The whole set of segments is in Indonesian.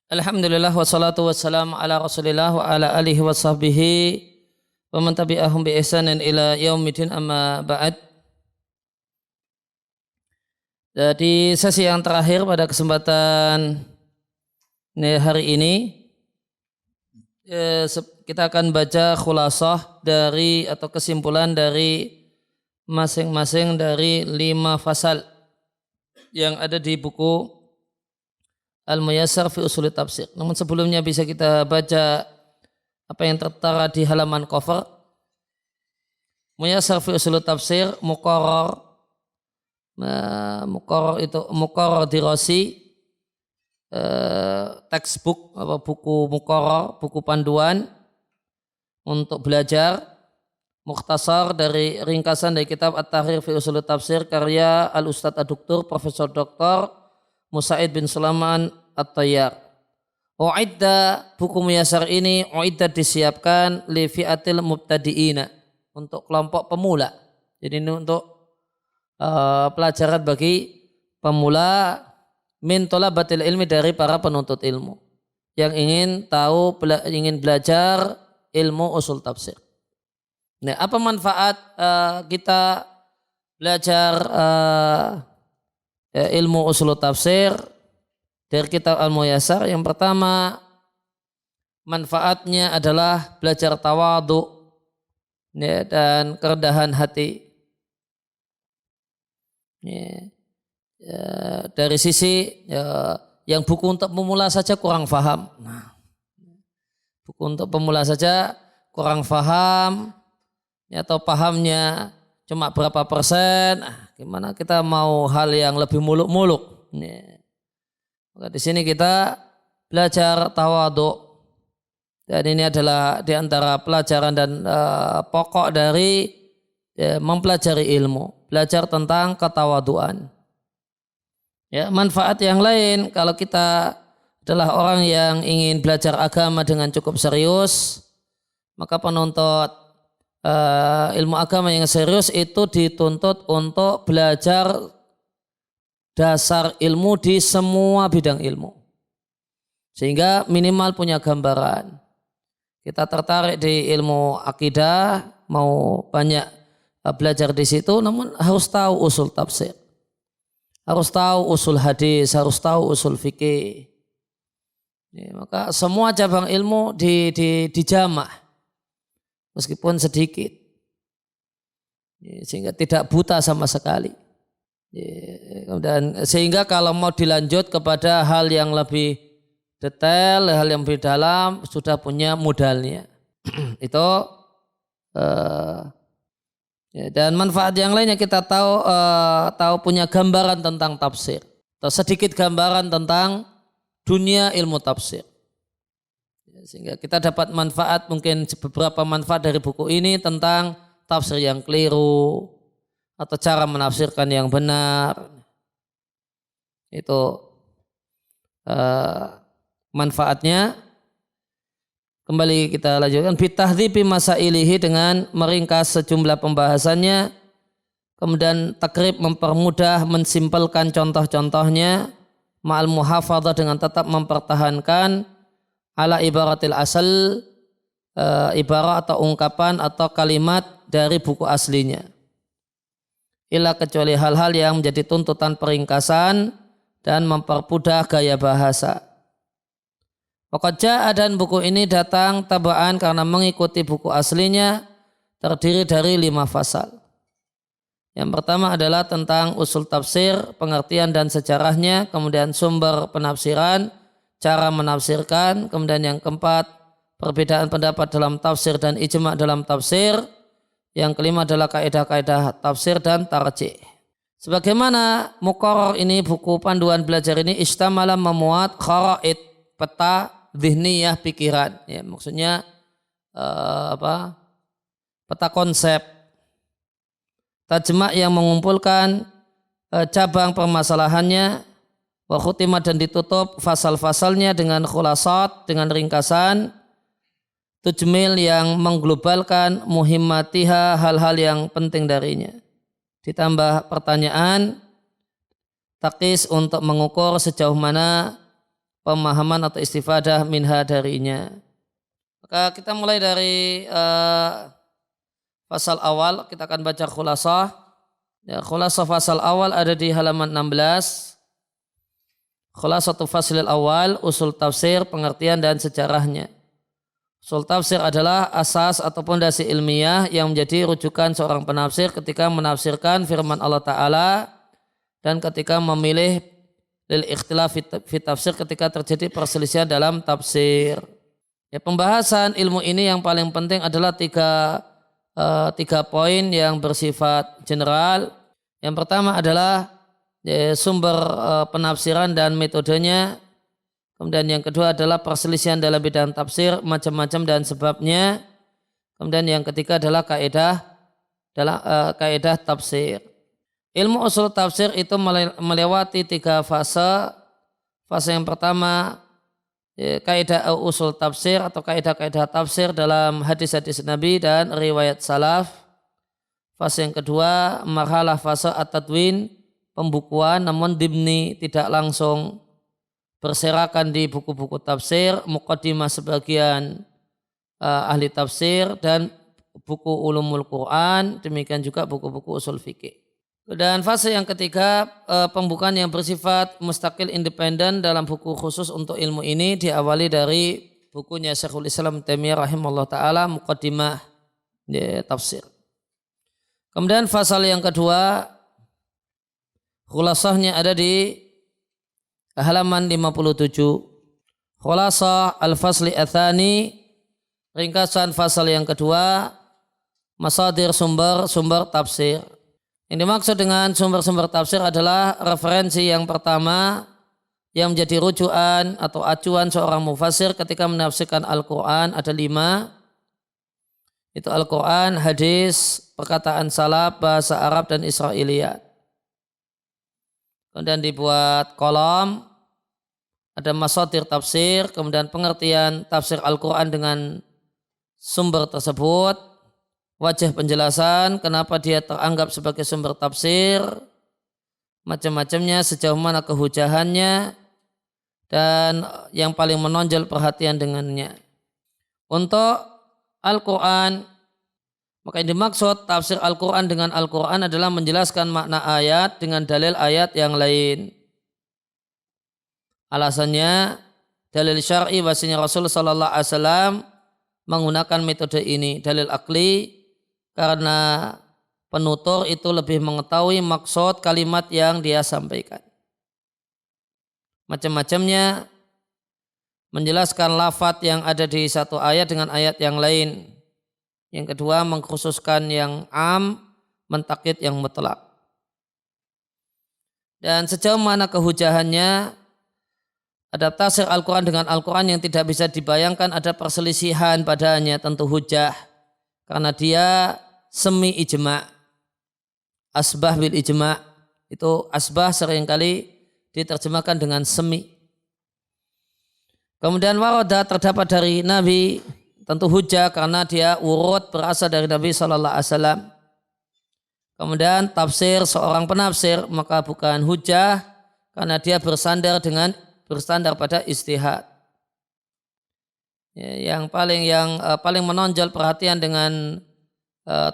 Alhamdulillah wassalatu wassalamu ala rasulillah wa ala alihi wa sahbihi wa man tabi'ahum bi ihsanin ila yaumidin amma ba'd. Di sesi yang terakhir pada kesempatan hari ini kita akan baca khulasah dari atau kesimpulan dari masing-masing dari 5 fasal yang ada di buku Al-Muyassar fi Ushul Tafsir. Namun sebelumnya bisa kita baca apa yang tertera di halaman cover. Muyassar fi Ushul Tafsir muqarrar itu muqarrar dirasi, textbook apa buku muqarrar, buku panduan untuk belajar. Mukhtasar dari ringkasan dari kitab At-Tahrir fi Ushul Tafsir karya Al-Ustadz Ad-Doktor Profesor Dr. Musa'id bin Sulaiman At-Tayyar. U'idda, buku Muyassar ini u'idda disiapkan li fi'atil mubtadi'ina, untuk kelompok pemula. Jadi ini untuk pelajaran bagi pemula min thalabatil ilmi, dari para penuntut ilmu yang ingin tahu, ingin belajar ilmu usul tafsir. Nah, apa manfaat kita belajar ilmu usul tafsir dari kitab Al-Muyassar? Yang pertama, manfaatnya adalah belajar tawadhu, ya, dan kerendahan hati. Ya, dari sisi yang buku untuk pemula saja kurang faham. Nah, buku untuk pemula saja kurang faham, ya, atau pahamnya cuma berapa persen. Gimana kita mau hal yang lebih muluk-muluk? Maka di sini kita belajar tawadhu, dan ini adalah di antara pelajaran dan pokok dari mempelajari ilmu, belajar tentang ketawaduan. Ya, manfaat yang lain, kalau kita adalah orang yang ingin belajar agama dengan cukup serius, maka penuntut ilmu agama yang serius itu dituntut untuk belajar dasar ilmu di semua bidang ilmu, sehingga minimal punya gambaran. Kita tertarik di ilmu akidah, mau banyak belajar di situ, namun harus tahu usul tafsir, harus tahu usul hadis, harus tahu usul fikih. Maka semua cabang ilmu dijamah meskipun sedikit, sehingga tidak buta sama sekali. Dan sehingga kalau mau dilanjut kepada hal yang lebih detail, hal yang lebih dalam, sudah punya modalnya. Itu dan manfaat yang lainnya, kita tahu punya gambaran tentang tafsir, atau sedikit gambaran tentang dunia ilmu tafsir. Sehingga kita dapat manfaat, mungkin beberapa manfaat dari buku ini tentang tafsir yang keliru atau cara menafsirkan yang benar. Itu manfaatnya. Kembali kita lanjutkan, bitahdzibi masailihi, dengan meringkas sejumlah pembahasannya, kemudian takrib, mempermudah, mensimpelkan contoh-contohnya, ma'al muhafadzah, dengan tetap mempertahankan ala ibaratil asal, ibarat atau ungkapan atau kalimat dari buku aslinya, illa kecuali hal-hal yang menjadi tuntutan peringkasan dan mempermudah gaya bahasa. Pokoknya dan buku ini datang tabaan karena mengikuti buku aslinya, terdiri dari 5 fasal. Yang pertama adalah tentang usul tafsir, pengertian dan sejarahnya, kemudian sumber penafsiran, cara menafsirkan, kemudian yang keempat, perbedaan pendapat dalam tafsir dan ijma' dalam tafsir. Yang kelima adalah kaidah-kaidah tafsir dan tarjih. Sebagaimana muqarrar ini, buku panduan belajar ini, istamala, memuat kharaid, peta dhihniyah, pikiran. Ya, maksudnya peta konsep. Tajma' yang mengumpulkan cabang permasalahannya, wa khutimah, dan ditutup fasal-fasalnya dengan khulasat, dengan ringkasan, tujmil, yang mengglobalkan, muhimmatiha, hal-hal yang penting darinya, ditambah pertanyaan, takis, untuk mengukur sejauh mana pemahaman atau istifadah minha darinya. Maka kita mulai dari pasal awal, kita akan baca khulasah. Ya, khulasah pasal awal ada di halaman 16. Khulasatu faslil awal, usul tafsir, pengertian dan sejarahnya. Usul tafsir adalah asas atau pondasi ilmiah yang menjadi rujukan seorang penafsir ketika menafsirkan firman Allah Ta'ala dan ketika memilih lil ikhtilaf fi tafsir ketika terjadi perselisihan dalam tafsir. Ya, pembahasan ilmu ini yang paling penting adalah tiga poin yang bersifat general. Yang pertama adalah sumber penafsiran dan metodenya. Kemudian yang kedua adalah perselisihan dalam bidang tafsir, macam-macam dan sebabnya. Kemudian yang ketiga adalah kaidah tafsir. Ilmu usul tafsir itu melewati 3 fase. Fase yang pertama, kaidah usul tafsir atau kaidah-kaidah tafsir dalam hadis-hadis Nabi dan riwayat salaf. Fase yang kedua, marhalah fase at-tadwin, pembukuan namun dimni, tidak langsung berserakan di buku-buku tafsir, muqaddimah sebagian ahli tafsir dan buku ulumul Quran, demikian juga buku-buku usul fikih. Dan fase yang ketiga, pembukaan yang bersifat mustaqil independen dalam buku khusus untuk ilmu ini diawali dari bukunya Syekhul Islam Taimiyah rahimahullah ta'ala, muqaddimah tafsir. Kemudian fase yang kedua, khulasahnya ada di halaman 57. Khulasah al-fasli athani, ringkasan fasal yang kedua, masadir sumber tafsir. Yang dimaksud dengan sumber-sumber tafsir adalah referensi yang pertama yang menjadi rujukan atau acuan seorang mufassir ketika menafsirkan Al-Quran ada 5. Itu Al-Quran, hadis, perkataan salaf, bahasa Arab dan Israiliyat. Kemudian dibuat kolom, ada masadir tafsir, kemudian pengertian tafsir Al-Quran dengan sumber tersebut, wajah penjelasan kenapa dia teranggap sebagai sumber tafsir, macam-macamnya, sejauh mana kehujahannya, dan yang paling menonjol perhatian dengannya. Untuk Al-Quran, maka yang dimaksud tafsir Al-Quran dengan Al-Quran adalah menjelaskan makna ayat dengan dalil ayat yang lain. Alasannya, dalil syar'i bahasanya Rasulullah SAW menggunakan metode ini, dalil akli, karena penutur itu lebih mengetahui maksud kalimat yang dia sampaikan. Macam-macamnya, menjelaskan lafadz yang ada di satu ayat dengan ayat yang lain. Yang kedua, mengkhususkan yang am, mentakyid yang mutlak. Dan sejauh mana kehujahannya, ada tafsir Al-Quran dengan Al-Quran yang tidak bisa dibayangkan ada perselisihan padanya, tentu hujah. Karena dia semi ijma'. Asbah bil ijma'. Itu asbah seringkali diterjemahkan dengan semi. Kemudian waroda terdapat dari Nabi, tentu hujah karena dia urut berasal dari Nabi SAW. Kemudian tafsir seorang penafsir maka bukan hujah karena dia bersandar pada ijtihad. Yang paling menonjol perhatian dengan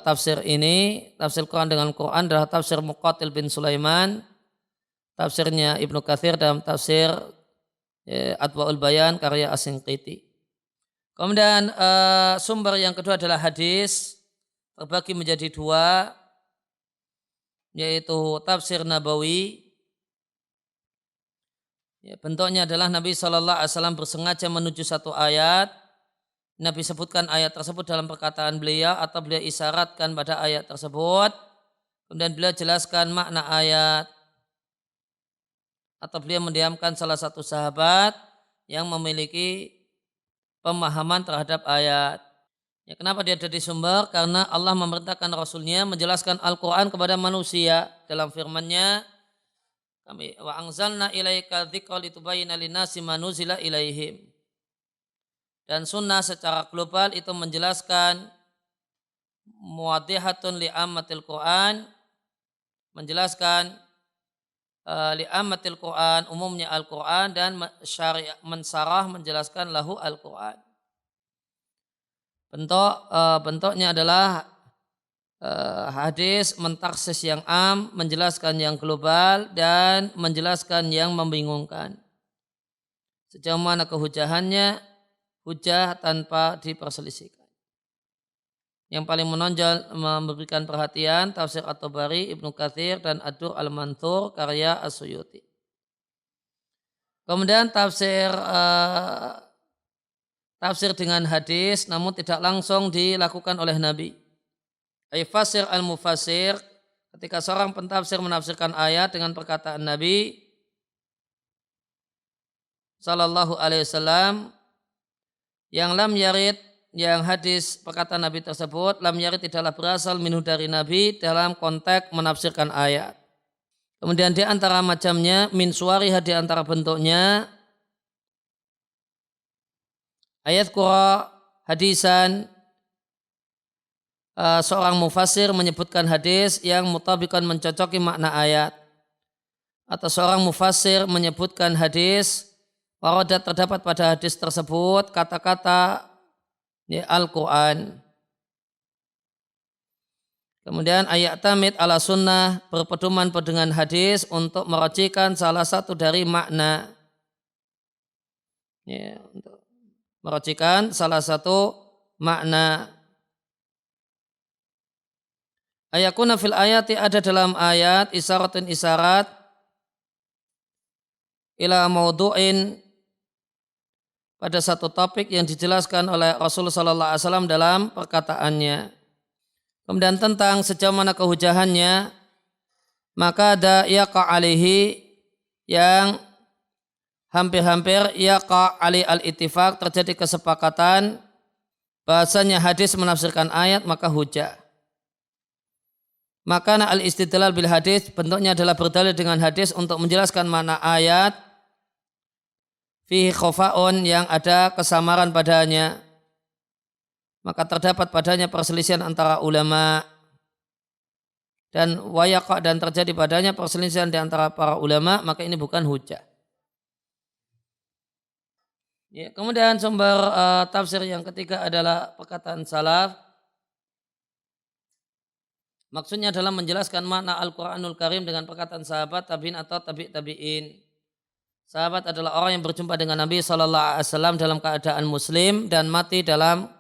tafsir ini, tafsir Quran dengan Quran adalah tafsir Muqatil bin Sulaiman, tafsirnya Ibnu Katsir dalam tafsir Adwaul Bayan karya As-Sinqiti. Kemudian sumber yang kedua adalah hadis, terbagi menjadi 2, yaitu tafsir Nabawi. Ya, bentuknya adalah Nabi SAW bersengaja menuju satu ayat. Nabi sebutkan ayat tersebut dalam perkataan beliau atau beliau isyaratkan pada ayat tersebut. Kemudian beliau jelaskan makna ayat. Atau beliau mendiamkan salah satu sahabat yang memiliki pemahaman terhadap ayat. Ya, kenapa dia ada di sumber? Karena Allah memerintahkan Rasulnya menjelaskan Al-Quran kepada manusia dalam firman-Nya, kami wa anzalna ilaika dzikra litubayyana linnasi ma nuzila ilaihim. Dan sunnah secara global itu menjelaskan muwaddihatun li ammatil Quran, menjelaskan li'ammatil Quran, umumnya Al-Quran, dan mensarah menjelaskan lahu Al-Quran. Bentuknya adalah hadis mentaksis yang am, menjelaskan yang global, dan menjelaskan yang membingungkan. Sejauh mana kehujahannya, hujah tanpa diperselisihkan. Yang paling menonjol memberikan perhatian tafsir At-Tabari, Ibnu Katsir, dan Ad-Dur Al-Manthur karya As-Suyuti. Kemudian tafsir dengan hadis namun tidak langsung dilakukan oleh Nabi. Fasir al-mufassir, ketika seorang pentafsir menafsirkan ayat dengan perkataan Nabi sallallahu alaihi wasallam yang lam yarid, yang hadis perkataan Nabi tersebut lam yarid tidaklah berasal minhu dari Nabi dalam konteks menafsirkan ayat. Kemudian di antara macamnya min suwariha, di antara bentuknya ayat qura hadisan, seorang mufassir menyebutkan hadis yang mutabikan mencocoki makna ayat, atau seorang mufassir menyebutkan hadis waradat terdapat pada hadis tersebut kata-kata Al-Quran. Kemudian ayat tamid ala sunnah, berpedoman dengan hadis untuk merajikan salah satu dari makna. Untuk merajikan salah satu makna. Ayakuna fil ayati, ada dalam ayat isyaratun isyarat ila maudu'in, pada satu topik yang dijelaskan oleh Rasulullah SAW dalam perkataannya. Kemudian tentang sejauh mana kehujahannya, maka ada yaqa alihi, yang hampir-hampir yaqa ali al-ittifaq, terjadi kesepakatan bahasanya hadis menafsirkan ayat maka hujah. Maka al-istidlal bil hadis, bentuknya adalah berdalil dengan hadis untuk menjelaskan makna ayat, fihi khofa'un, yang ada kesamaran padanya, maka terdapat padanya perselisihan antara ulama, dan wayaqa, dan terjadi padanya perselisihan di antara para ulama, maka ini bukan hujah. Ya, kemudian sumber tafsir yang ketiga adalah perkataan salaf. Maksudnya adalah menjelaskan makna Al-Quranul Karim dengan perkataan sahabat, tabi'in atau tabi'in. Sahabat adalah orang yang berjumpa dengan Nabi SAW dalam keadaan muslim dan mati dalam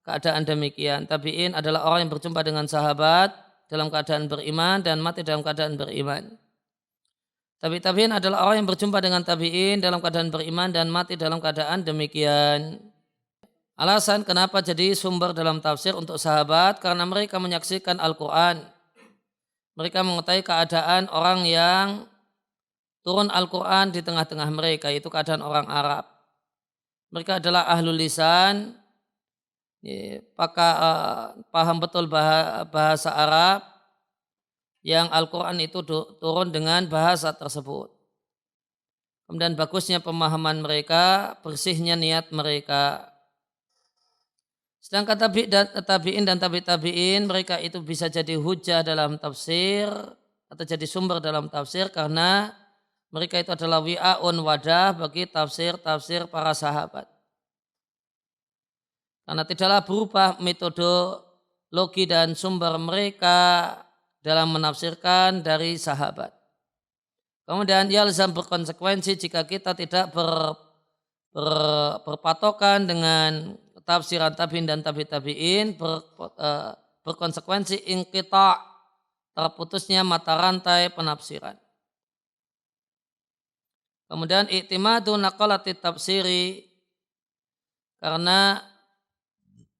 keadaan demikian. Tabi'in adalah orang yang berjumpa dengan sahabat dalam keadaan beriman dan mati dalam keadaan beriman. Tabi'in adalah orang yang berjumpa dengan tabi'in dalam keadaan beriman dan mati dalam keadaan demikian. Alasan kenapa jadi sumber dalam tafsir untuk sahabat, karena mereka menyaksikan Al-Quran. Mereka mengetahui keadaan orang yang turun Al-Quran di tengah-tengah mereka, yaitu keadaan orang Arab. Mereka adalah ahlul lisan, paham betul bahasa Arab, yang Al-Quran itu turun dengan bahasa tersebut. Kemudian bagusnya pemahaman mereka, bersihnya niat mereka. Sedangkan tabi'in dan tabi'in, mereka itu bisa jadi hujah dalam tafsir atau jadi sumber dalam tafsir karena mereka itu adalah wi'aun, wadah bagi tafsir-tafsir para sahabat. Karena tidaklah berubah metodologi dan sumber mereka dalam menafsirkan dari sahabat. Kemudian yalzam, berkonsekuensi jika kita tidak berpatokan dengan tafsiran tabi'in dan tabi'in, berkonsekuensi inqita', terputusnya mata rantai penafsiran. Kemudian i'timadu naqalati tafsiri, karena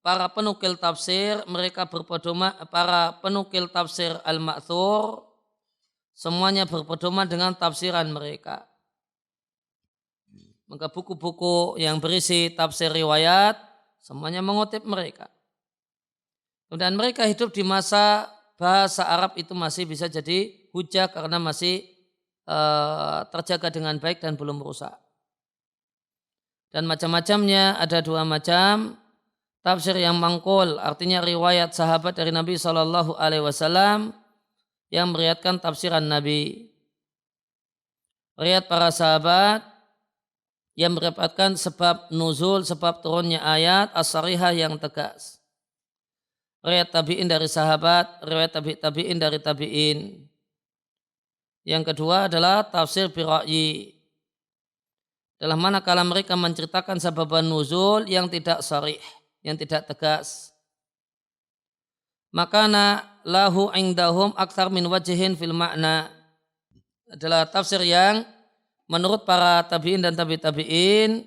para penukil tafsir, mereka berpedoman, para penukil tafsir al-ma'thur, semuanya berpedoman dengan tafsiran mereka. Maka buku-buku yang berisi tafsir riwayat, semuanya mengutip mereka. Dan mereka hidup di masa bahasa Arab itu masih bisa jadi hujah karena masih terjaga dengan baik dan belum rusak. Dan macam-macamnya, ada dua macam tafsir yang mangkul, artinya riwayat sahabat dari Nabi SAW yang meriwayatkan tafsiran Nabi. riwayat para sahabat yang mendapatkan sebab nuzul, sebab turunnya ayat as-sarihah yang tegas. Riwayat tabi'in dari sahabat, riwayat tabi'in dari tabi'in. Yang kedua adalah tafsir bira'yi. Dalam mana kala mereka menceritakan sebab nuzul yang tidak sarih, yang tidak tegas. Makana lahu indahum aktsar min wajhin fil makna. Adalah tafsir yang menurut para tabi'in dan tabi'in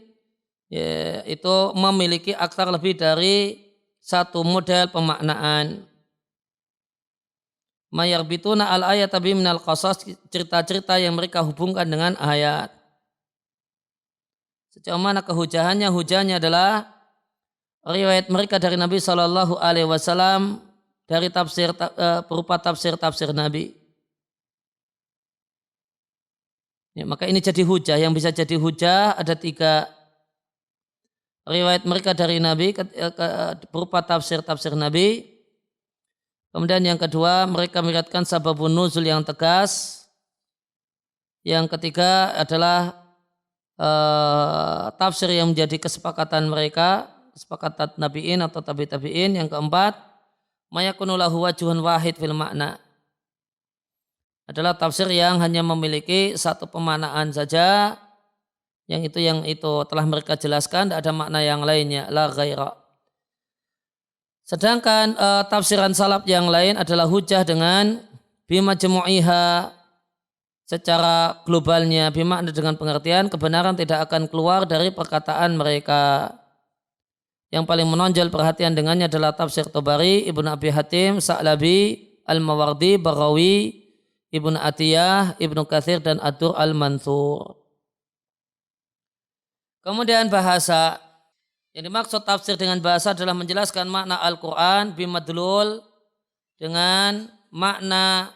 ya, itu memiliki aktsar lebih dari satu model pemaknaan. Mayarbituna al-ayat tabi minal qasas, cerita-cerita yang mereka hubungkan dengan ayat. Sejauh mana kehujahannya? Hujahnya adalah riwayat mereka dari Nabi SAW dari tafsir berupa tafsir Nabi. Ya, maka ini jadi hujah. Yang bisa jadi hujah ada 3 riwayat mereka dari Nabi berupa tafsir Nabi. Kemudian yang kedua mereka meriwayatkan sababun nuzul yang tegas. Yang ketiga adalah tafsir yang menjadi kesepakatan mereka, kesepakatan nabiin atau tabi'in. Yang keempat, mayakunu lahu wajhun wahid fil makna. Adalah tafsir yang hanya memiliki satu pemaknaan saja. Yang itu telah mereka jelaskan, tidak ada makna yang lainnya, la ghaira. Sedangkan tafsiran salaf yang lain adalah hujah dengan bimajmu'iha secara globalnya, bimakna dengan pengertian kebenaran tidak akan keluar dari perkataan mereka. Yang paling menonjol perhatian dengannya adalah tafsir Tabari, Ibnu Abi Hatim, Sa'labi, Al-Mawardi, Baghawi, Ibnu Atiyah, Ibnu Katsir dan Ad-Dur al-Mansur. Kemudian bahasa. Yang dimaksud tafsir dengan bahasa adalah menjelaskan makna Al-Quran bimadlul dengan makna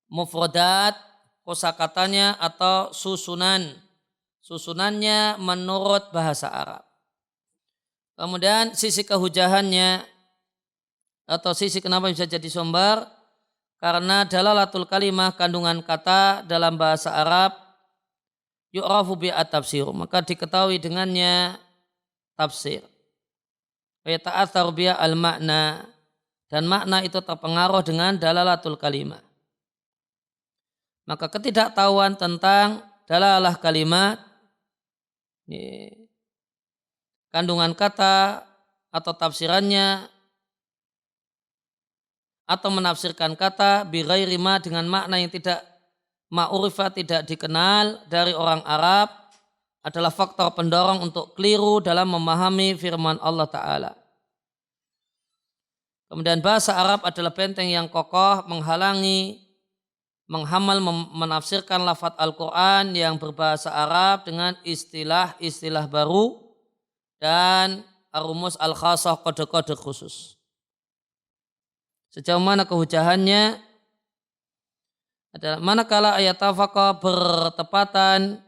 mufradat, kosakatanya atau susunannya menurut bahasa Arab. Kemudian sisi kehujahannya atau sisi kenapa bisa jadi sumber, karena dalalatul kalimah, kandungan kata dalam bahasa Arab, yu'rafu bi'at tafsir, maka diketahui dengannya tafsir. Wa ta'athar bi'a al-makna, dan makna itu terpengaruh dengan dalalatul kalimah. Maka ketidaktahuan tentang dalalah kalimat, kandungan kata atau tafsirannya, atau menafsirkan kata bi ghairi ma, dengan makna yang tidak ma'urifah, tidak dikenal dari orang Arab, adalah faktor pendorong untuk keliru dalam memahami firman Allah Ta'ala. Kemudian bahasa Arab adalah benteng yang kokoh menghamal menafsirkan lafaz Al-Quran yang berbahasa Arab dengan istilah-istilah baru dan arumus al-khasah, kode-kode khusus. Sejauh mana kehujahannya adalah manakala ayat tafaqa bertepatan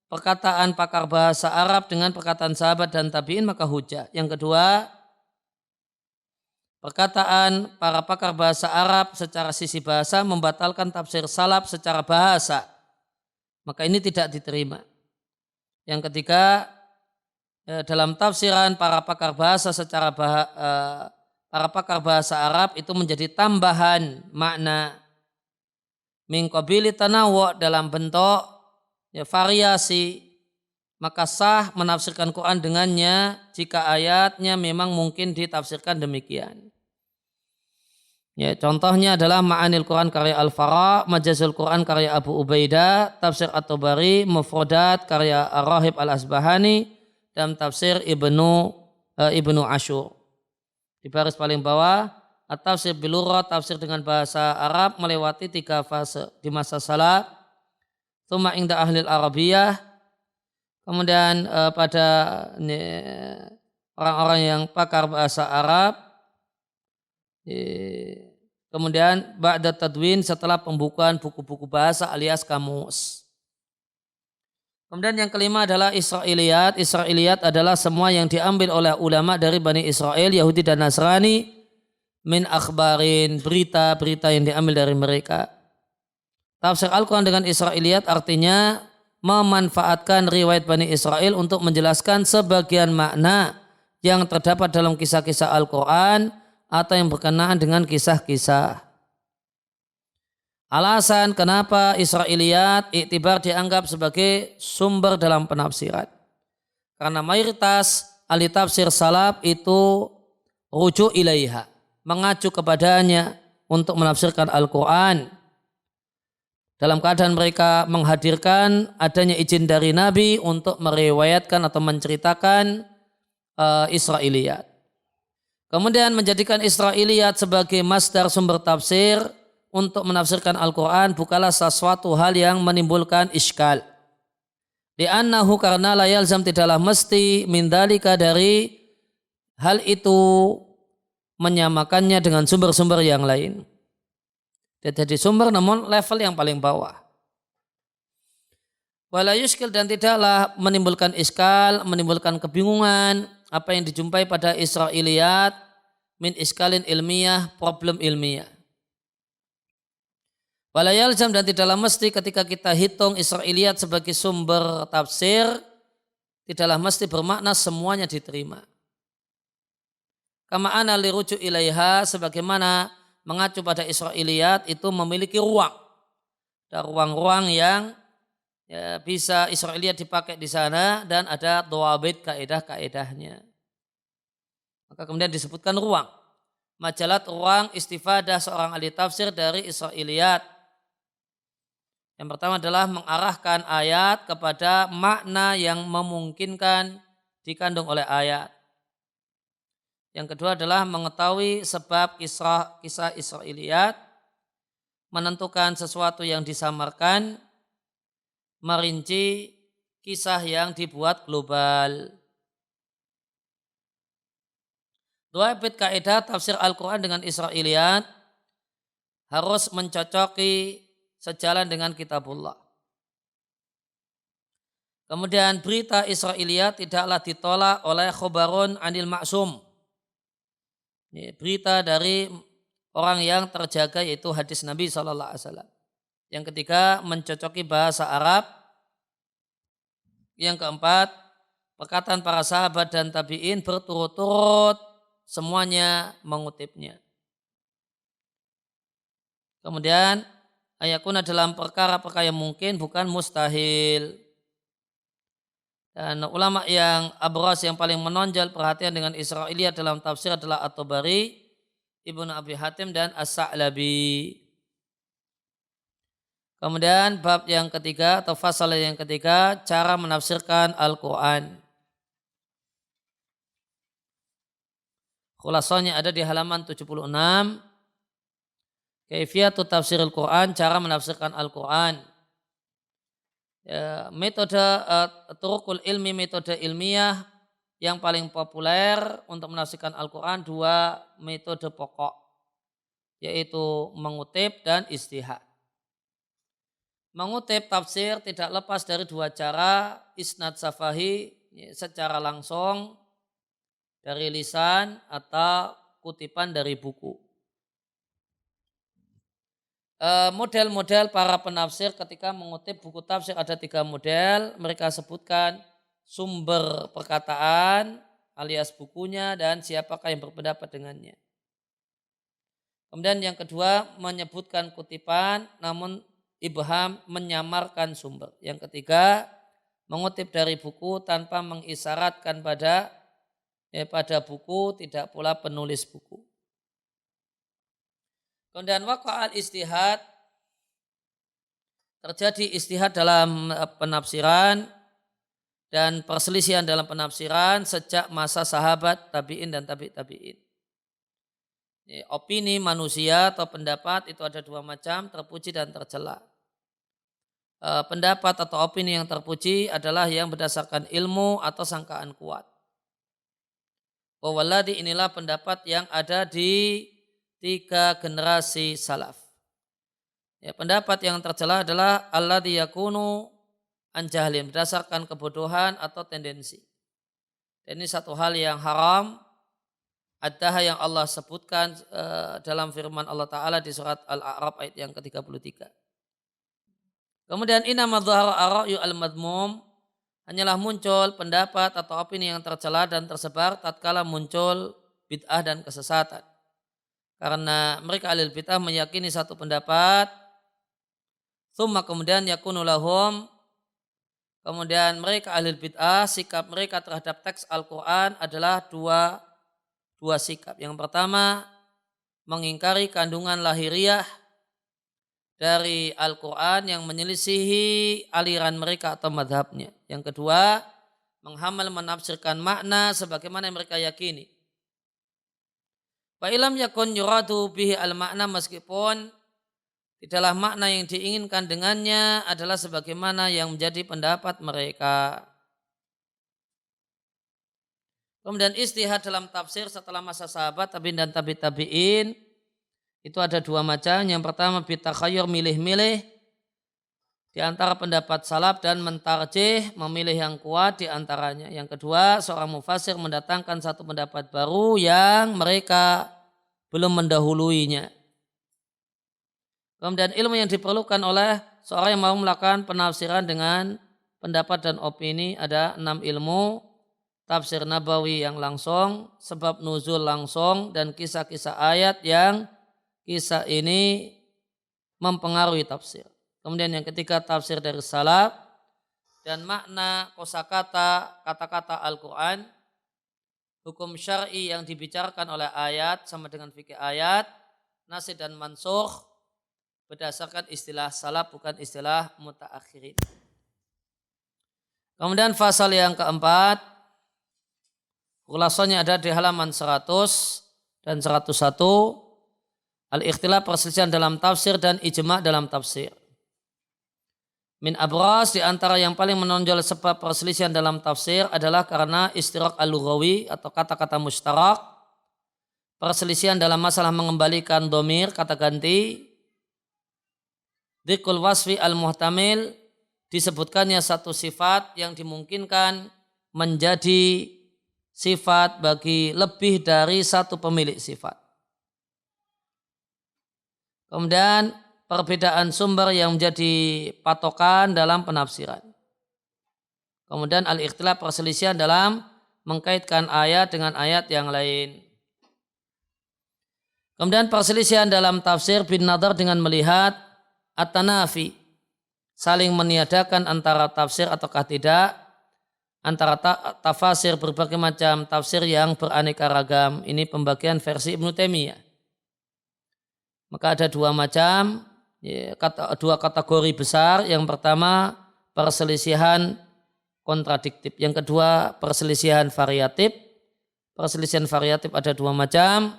perkataan pakar bahasa Arab dengan perkataan sahabat dan tabi'in, maka hujah. Yang kedua, perkataan para pakar bahasa Arab secara sisi bahasa membatalkan tafsir salaf secara bahasa, maka ini tidak diterima. Yang ketiga, dalam tafsiran para pakar bahasa secara para pakar bahasa Arab itu menjadi tambahan makna min qabili tanawu' dalam bentuk variasi, maka sah menafsirkan Quran dengannya jika ayatnya memang mungkin ditafsirkan demikian. Ya, contohnya adalah Ma'anil Quran karya Al-Fara, Majazul Quran karya Abu Ubaidah, Tafsir At-Tabari, Mufradat karya Ar-Rahib Al-Asbahani, dan Tafsir Ibnu Ashur. Di baris paling bawah, At-Tafsir Bilurah, tafsir dengan bahasa Arab melewati 3 fase di masa salaf. Tsumma inda ahlil Arabiyah, kemudian pada orang-orang yang pakar bahasa Arab, kemudian ba'da tadwin, setelah pembukaan buku-buku bahasa alias kamus. Kemudian yang kelima adalah Israiliyat. Israiliyat adalah semua yang diambil oleh ulama dari Bani Israel, Yahudi dan Nasrani, min akhbarin, berita-berita yang diambil dari mereka. Tafsir Al-Quran dengan Israiliyat artinya memanfaatkan riwayat Bani Israel untuk menjelaskan sebagian makna yang terdapat dalam kisah-kisah Al-Quran atau yang berkenaan dengan kisah-kisah. Alasan kenapa Israiliyat iktibar dianggap sebagai sumber dalam penafsiran. Karena mayoritas ahli tafsir salaf itu rujuk ilaiha, mengacu kepadanya untuk menafsirkan Al-Quran. Dalam keadaan mereka menghadirkan adanya izin dari Nabi untuk meriwayatkan atau menceritakan Israiliyat. Kemudian menjadikan Israiliyat sebagai masdar sumber tafsir untuk menafsirkan Al-Quran bukanlah sesuatu hal yang menimbulkan iskal. Li'annahu karena la yalzam tidaklah mesti mindalika dari hal itu menyamakannya dengan sumber-sumber yang lain. Dia jadi sumber namun level yang paling bawah. Wala yuskil dan tidaklah menimbulkan iskal, menimbulkan kebingungan apa yang dijumpai pada Israiliyat min iskalin ilmiah, problem ilmiah. Wala yalzam dan tidaklah mesti ketika kita hitung Israiliyat sebagai sumber tafsir, tidaklah mesti bermakna semuanya diterima. Kama ana liruju ilaiha sebagaimana mengacu pada Israiliyat itu memiliki ruang. Ada ruang-ruang yang bisa Israiliyat dipakai di sana dan ada dhawabit kaedah-kaedahnya. Maka kemudian disebutkan ruang. Majalah ruang istifadah seorang ahli tafsir dari Israiliyat. Yang pertama adalah mengarahkan ayat kepada makna yang memungkinkan dikandung oleh ayat. Yang kedua adalah mengetahui sebab kisah Israiliyat, menentukan sesuatu yang disamarkan, merinci kisah yang dibuat global. Dua bait kaidah tafsir Al-Quran dengan Israiliyat harus mencocoki sejalan dengan kitabullah. Kemudian berita Israiliyat tidaklah ditolak oleh khobarun anil maksum. Berita dari orang yang terjaga yaitu hadis Nabi SAW. Yang ketiga mencocoki bahasa Arab. Yang keempat perkataan para sahabat dan tabi'in berturut-turut semuanya mengutipnya. Kemudian ayakuna dalam perkara-perkara yang mungkin bukan mustahil. Dan ulama yang abras yang paling menonjol perhatian dengan Israiliyat dalam tafsir adalah At-Tabari, Ibnu Abi Hatim dan As-Sa'labi. Kemudian bab yang ketiga atau fasal yang ketiga, cara menafsirkan Al-Quran. Khulasanya ada di halaman 76. Kaifiyatu tafsir Al-Quran, cara menafsirkan Al-Quran. Metode turukul ilmi, metode ilmiah yang paling populer untuk menafsirkan Al-Quran dua metode pokok, yaitu mengutip dan istihad. Mengutip tafsir tidak lepas dari dua cara, isnad safahi secara langsung dari lisan atau kutipan dari buku. Model-model para penafsir ketika mengutip buku tafsir ada 3 model. Mereka sebutkan sumber perkataan alias bukunya dan siapakah yang berpendapat dengannya. Kemudian yang kedua menyebutkan kutipan namun ibham menyamarkan sumber. Yang ketiga mengutip dari buku tanpa mengisyaratkan pada buku, tidak pula penulis buku. Kemudian waqa'al istihad, terjadi istihad dalam penafsiran dan perselisihan dalam penafsiran sejak masa sahabat, tabi'in dan tabi'in. Opini manusia atau pendapat itu ada 2 macam, terpuji dan tercela. Pendapat atau opini yang terpuji adalah yang berdasarkan ilmu atau sangkaan kuat. Wawaladi inilah pendapat yang ada di 3 generasi salaf. Pendapat yang tercela adalah alladzi yakunu an jahlin, berdasarkan kebodohan atau tendensi. Dan ini satu hal yang haram, adalah yang Allah sebutkan dalam firman Allah Ta'ala di surat Al-A'raf ayat yang ke-33. Kemudian inama dhahara ar-ra'yu al-madmum, hanyalah muncul pendapat atau opini yang tercela dan tersebar tatkala muncul bid'ah dan kesesatan. Karena mereka ahli bid'ah meyakini satu pendapat, tsumma kemudian yakunu lahum, kemudian mereka ahli bid'ah, sikap mereka terhadap teks Al-Quran adalah dua sikap. Yang pertama, mengingkari kandungan lahiriah dari Al-Quran yang menyelisihi aliran mereka atau madhabnya. Yang kedua, menghamal menafsirkan makna sebagaimana yang mereka yakini. Wa ilam yakun yuradu bihi al-makna, meskipun tidaklah makna yang diinginkan dengannya adalah sebagaimana yang menjadi pendapat mereka. Kemudian istihad dalam tafsir setelah masa sahabat, tabi'in dan tabi'in, itu ada dua macam. Yang pertama bitakhayyur, milih-milih di antara pendapat salaf dan mentarjih, memilih yang kuat di antaranya. Yang kedua, seorang mufassir mendatangkan satu pendapat baru yang mereka belum mendahuluinya. Kemudian ilmu yang diperlukan oleh seorang yang mau melakukan penafsiran dengan pendapat dan opini ada 6 ilmu. Tafsir nabawi yang langsung, sebab nuzul langsung, dan kisah-kisah ayat yang kisah ini mempengaruhi tafsir. Kemudian yang ketiga tafsir dari salaf dan makna kosakata kata-kata Al-Quran, hukum syar'i yang dibicarakan oleh ayat sama dengan fikih ayat, nasikh dan mansukh berdasarkan istilah salaf bukan istilah mutaakhirin. Kemudian fasal yang keempat, ulasannya ada di halaman 100 dan 101. Al-ikhtilaf, perselisihan dalam tafsir dan ijma' dalam tafsir. Min abras, di antara yang paling menonjol sebab perselisihan dalam tafsir adalah karena istirak al-lughawi atau kata-kata mustarak. Perselisihan dalam masalah mengembalikan dhamir, kata ganti. Dzikul wasfi al-muhtamil, disebutkannya satu sifat yang dimungkinkan menjadi sifat bagi lebih dari satu pemilik sifat. Kemudian perbedaan sumber yang menjadi patokan dalam penafsiran. Kemudian al-ikhtilaf, perselisihan dalam mengkaitkan ayat dengan ayat yang lain. Kemudian perselisihan dalam tafsir bin nadar dengan melihat at-tanafi, saling meniadakan antara tafsir ataukah tidak, antara tafasir berbagai macam tafsir yang beraneka ragam. Ini pembagian versi Ibnu Taimiyah. Maka ada dua macam, dua kategori besar. Yang pertama perselisihan kontradiktif. Yang kedua perselisihan variatif. Perselisihan variatif ada dua macam.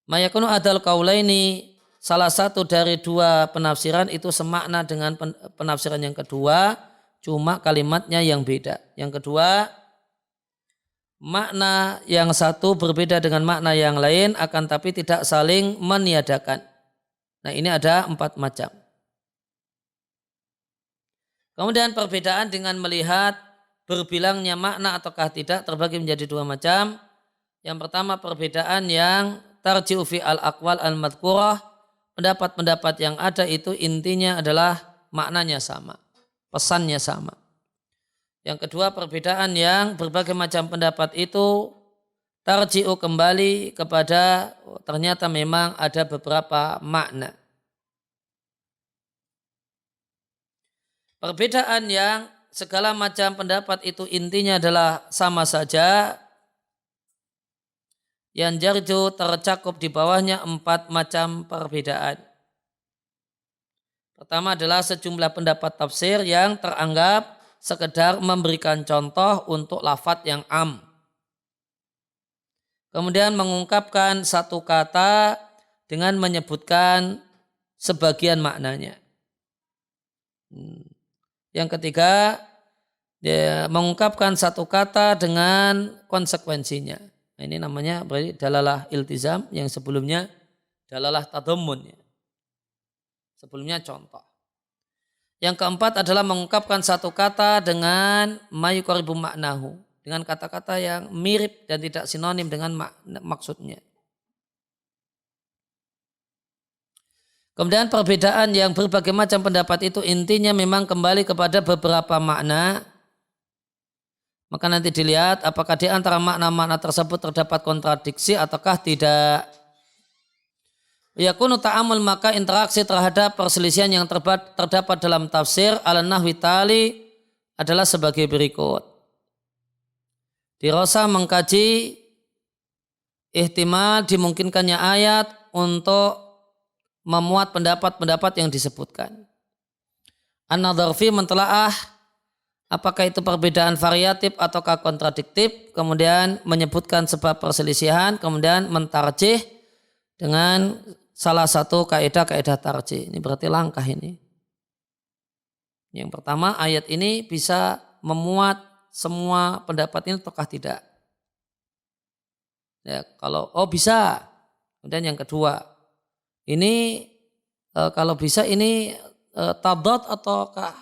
Mayakunu adal kaulaini, salah satu dari dua penafsiran itu semakna dengan penafsiran yang kedua, cuma kalimatnya yang beda. Yang kedua, makna yang satu berbeda dengan makna yang lain, akan tapi tidak saling meniadakan. Nah, ini ada 4 macam. Kemudian perbedaan dengan melihat berbilangnya makna ataukah tidak terbagi menjadi 2 macam. Yang pertama perbedaan yang tarji'u fi al-aqwal al-madhkurah, pendapat-pendapat yang ada itu intinya adalah maknanya sama, pesannya sama. Yang kedua perbedaan yang berbagai macam pendapat itu tarji'u kembali kepada ternyata memang ada beberapa makna. Perbedaan yang segala macam pendapat itu intinya adalah sama saja, yang jarju tercakup di bawahnya 4 macam perbedaan. Pertama adalah sejumlah pendapat tafsir yang teranggap sekedar memberikan contoh untuk lafadz yang am. Kemudian mengungkapkan satu kata dengan menyebutkan sebagian maknanya. Yang ketiga, mengungkapkan satu kata dengan konsekuensinya. Nah, ini namanya berarti dalalah iltizam, yang sebelumnya dalalah tadammun. Sebelumnya contoh. Yang keempat adalah mengungkapkan satu kata dengan mayuqaribu maknahu, dengan kata-kata yang mirip dan tidak sinonim dengan maksudnya. Kemudian perbedaan yang berbagai macam pendapat itu intinya memang kembali kepada beberapa makna. Maka nanti dilihat apakah di antara makna-makna tersebut terdapat kontradiksi ataukah tidak. Yakunu ta'amul, maka interaksi terhadap perselisihan yang terdapat dalam tafsir ala nahwi tali adalah sebagai berikut. Dirasa mengkaji ihtimal dimungkinkannya ayat untuk memuat pendapat-pendapat yang disebutkan. An-nadhar fi, mentelaah apakah itu perbedaan variatif ataukah kontradiktif, kemudian menyebutkan sebab perselisihan, kemudian mentarjih dengan salah satu kaidah-kaidah tarjih. Ini berarti langkah ini. Yang pertama, ayat ini bisa memuat semua pendapat ini ataukah tidak. Ya, kalau bisa. Kemudian yang kedua, ini kalau bisa ini tadad ataukah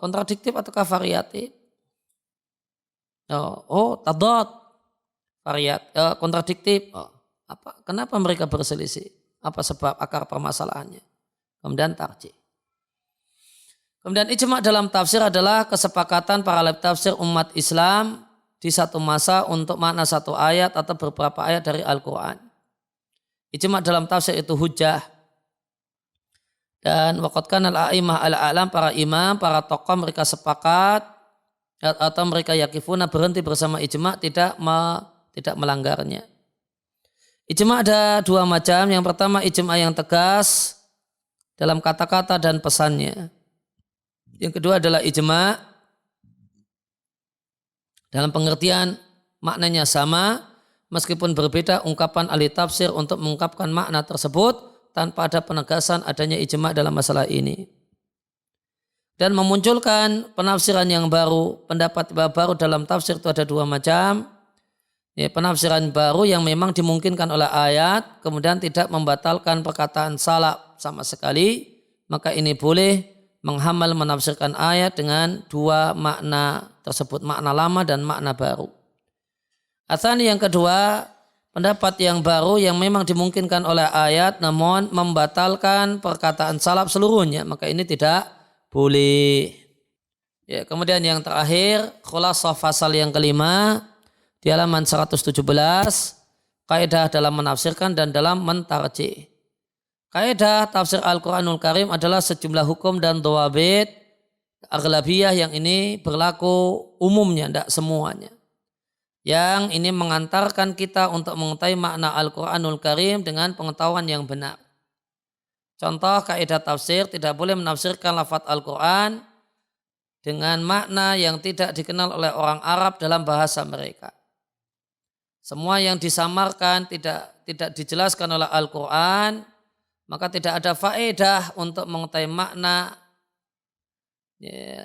kontradiktif ataukah variatif? Tadad, kontradiktif. Kenapa mereka berselisih? Apa sebab akar permasalahannya? Kemudian tarjih. Kemudian ijma' dalam tafsir adalah kesepakatan para ahli tafsir umat Islam di satu masa untuk makna satu ayat atau beberapa ayat dari Al-Quran. Ijma' dalam tafsir itu hujjah. Dan waqad kana al-a'imah al-a'lam, para imam, para tokoh mereka sepakat atau mereka yakifuna berhenti bersama ijma', tidak melanggarnya. Ijma' ada dua macam. Yang pertama ijma' yang tegas dalam kata-kata dan pesannya. Yang kedua adalah ijma' dalam pengertian maknanya sama, meskipun berbeda ungkapan ahli tafsir untuk mengungkapkan makna tersebut tanpa ada penegasan adanya ijma' dalam masalah ini. Dan memunculkan penafsiran yang baru, pendapat baru dalam tafsir itu ada dua macam. Ya, penafsiran baru yang memang dimungkinkan oleh ayat, kemudian tidak membatalkan perkataan salaf sama sekali, maka ini boleh menghamal menafsirkan ayat dengan dua makna tersebut, makna lama dan makna baru. Atsani, yang kedua, pendapat yang baru yang memang dimungkinkan oleh ayat namun membatalkan perkataan salaf seluruhnya, maka ini tidak boleh. Ya, kemudian yang terakhir, khulasah pasal yang kelima di halaman 117, kaidah dalam menafsirkan dan dalam mentarjih. Kaidah tafsir Al-Quranul Karim adalah sejumlah hukum dan dhawabit aghlabiyah yang ini berlaku umumnya, tidak semuanya. Yang ini mengantarkan kita untuk mengetahui makna Al-Quranul Karim dengan pengetahuan yang benar. Contoh kaidah tafsir, tidak boleh menafsirkan lafaz Al-Quran dengan makna yang tidak dikenal oleh orang Arab dalam bahasa mereka. Semua yang disamarkan tidak dijelaskan oleh Al-Quran, maka tidak ada faedah untuk mengetahui makna. Ya,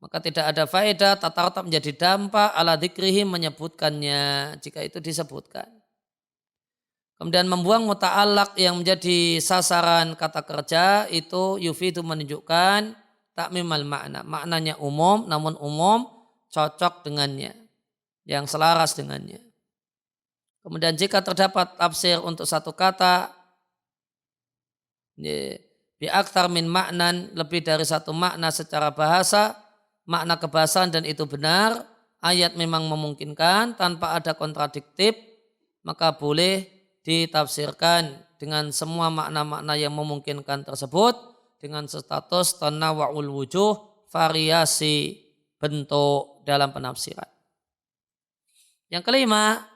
maka tidak ada faedah, tata menjadi dampak ala dzikrihi, menyebutkannya jika itu disebutkan. Kemudian membuang muta'allaq yang menjadi sasaran kata kerja itu yufidu, menunjukkan takmimal makna. Maknanya umum, namun umum cocok dengannya, yang selaras dengannya. Kemudian jika terdapat tafsir untuk satu kata bi aktsar min maknan, lebih dari satu makna secara bahasa, makna kebahasaan, dan itu benar, ayat memang memungkinkan tanpa ada kontradiktif, maka boleh ditafsirkan dengan semua makna-makna yang memungkinkan tersebut dengan status tanawwa'ul wujuh, variasi bentuk dalam penafsiran. Yang kelima,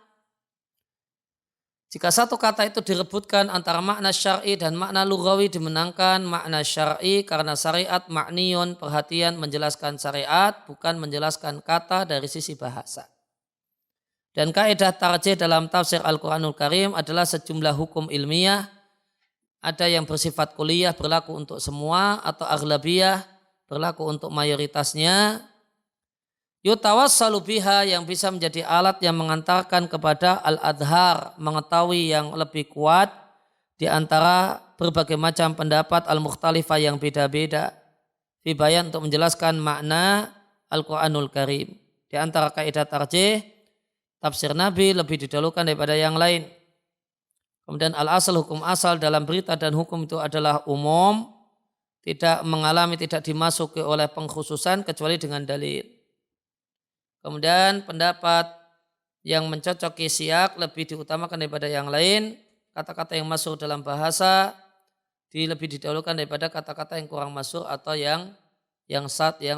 jika satu kata itu direbutkan antara makna syar'i dan makna lughawi, dimenangkan makna syar'i karena syariat ma'niyun, perhatian menjelaskan syariat, bukan menjelaskan kata dari sisi bahasa. Dan kaidah tarjih dalam tafsir Al-Quranul Karim adalah sejumlah hukum ilmiah, ada yang bersifat kuliah berlaku untuk semua atau aghlabiyah berlaku untuk mayoritasnya. Yutawassalu biha, yang bisa menjadi alat yang mengantarkan kepada al-adhar, mengetahui yang lebih kuat di antara berbagai macam pendapat al-mukhtalifah yang beda-beda. Fi bayan, untuk menjelaskan makna Al-Quranul Karim. Di antara kaidah tarjih, tafsir Nabi lebih didahulukan daripada yang lain. Kemudian al-asal hukum asal dalam berita dan hukum itu adalah umum, tidak mengalami, tidak dimasuki oleh pengkhususan kecuali dengan dalil. Kemudian pendapat yang mencocoki siyak lebih diutamakan daripada yang lain. Kata-kata yang masuk dalam bahasa lebih didahulukan daripada kata-kata yang kurang masuk atau yang yang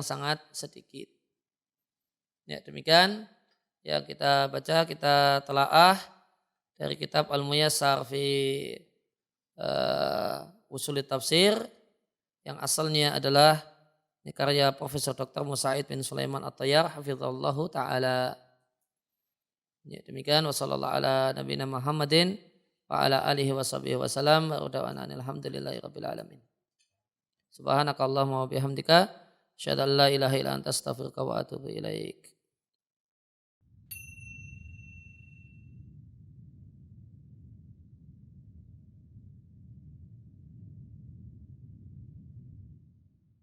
sangat sedikit. Ya, demikian yang kita baca, kita telaah dari kitab Al-Muyassar fi Ushul Tafsir yang asalnya adalah ini karya Profesor Dr. Musa'id bin Sulaiman At-Tayyar hafizallahu taala. Ya, demikian wasallallahu ala nabiyina Muhammadin wa ala alihi washabihi wasallam wa udawana alhamdulillahi rabbil alamin. Subhanakallahumma wa bihamdika asyhadu an la ilaha illa anta astaghfiruka wa atubu ilaik.